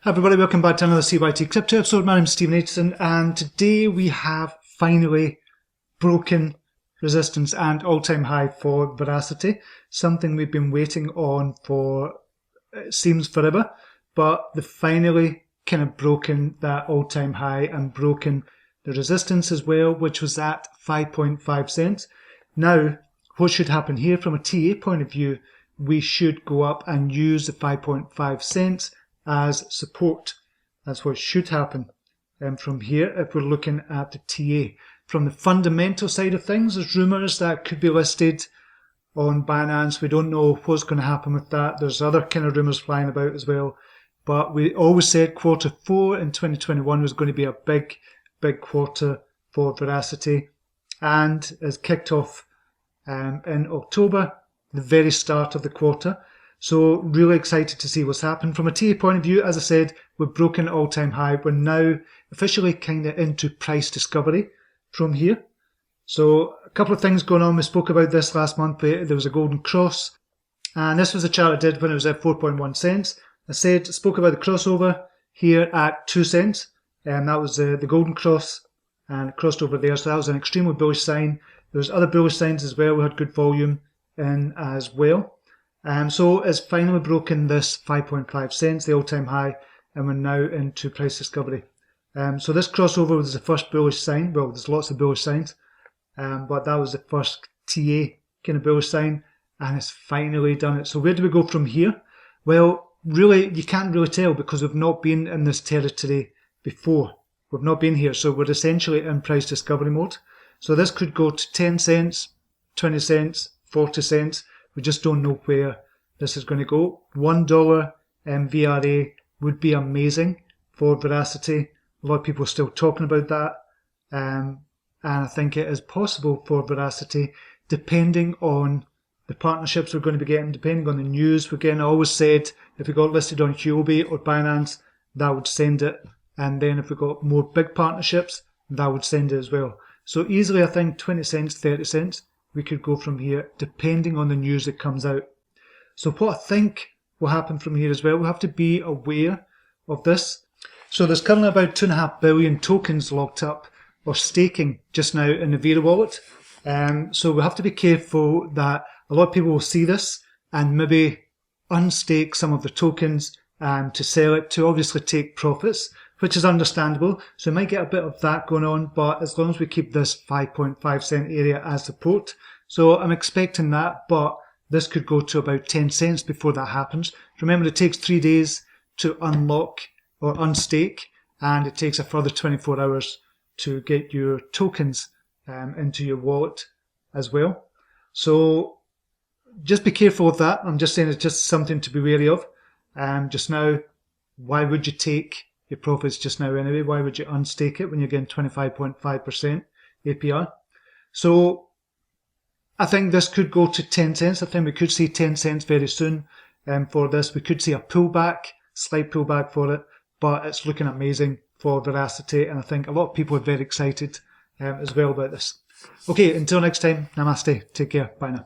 Hi everybody, welcome back to another CYT-Crypto episode. My name is Stephen Aitchison, and today we have finally broken resistance and all-time high for Verasity, something we've been waiting on for, it seems, forever, but they've finally kind of broken that all-time high and broken the resistance as well, which was at 5.5 cents. Now, what should happen here from a TA point of view, we should go up and use the 5.5 cents as support. That's what should happen from here if we're looking at the TA. From the fundamental side of things, there's rumours that could be listed on Binance. We don't know what's going to happen with that. There's other kind of rumours flying about as well. But we always said quarter 4 in 2021 was going to be a big quarter for Verasity. And it's kicked off in October, the very start of the quarter. So really excited to see what's happened. From a TA point of view, as I said, we've broken an all-time high. We're now officially kind of into price discovery from here. So a couple of things going on. We spoke about this last month. There was a golden cross. And this was a chart I did when it was at 4.1 cents. I spoke about the crossover here at 2 cents. And that was the golden cross. And it crossed over there. So that was an extremely bullish sign. There was other bullish signs as well. We had good volume in as well. So it's finally broken this 5.5 cents, the all-time high, and we're now into price discovery. So this crossover was the first bullish sign. Well, there's lots of bullish signs, but that was the first TA kind of bullish sign, and it's finally done it. So where do we go from here? Well, really, you can't really tell because we've not been in this territory before. We've not been here, so we're essentially in price discovery mode. So this could go to 10 cents, 20 cents, 40 cents. We just don't know where this is going to go. $1 VRA would be amazing for Verasity. A lot of people are still talking about that. And I think it is possible for Verasity, depending on the partnerships we're going to be getting, depending on the news we're getting. I always said if we got listed on Huobi or Binance, that would send it. And then if we got more big partnerships, that would send it as well. So easily, I think 20 cents, 30 cents. We could go from here depending on the news that comes out. So what I think will happen from here as well, we'll have to be aware of this. So there's currently about 2.5 billion tokens locked up or staking just now in the Vera wallet. So we have to be careful that a lot of people will see this and maybe unstake some of the tokens to sell it to obviously take profits, which is understandable. So we might get a bit of that going on, but as long as we keep this 5.5 cent area as support. So I'm expecting that, but this could go to about 10 cents before that happens. Remember, it takes 3 days to unlock or unstake, and it takes a further 24 hours to get your tokens into your wallet as well. So just be careful of that. I'm just saying it's just something to be wary of. Just now, why would you take your profits just now anyway? Why would you unstake it when you're getting 25.5% APR? So I think this could go to 10 cents. I think we could see 10 cents very soon for this. We could see a pullback, slight pullback for it, but it's looking amazing for Verasity, and I think a lot of people are very excited as well about this. Okay, until next time, namaste. Take care. Bye now.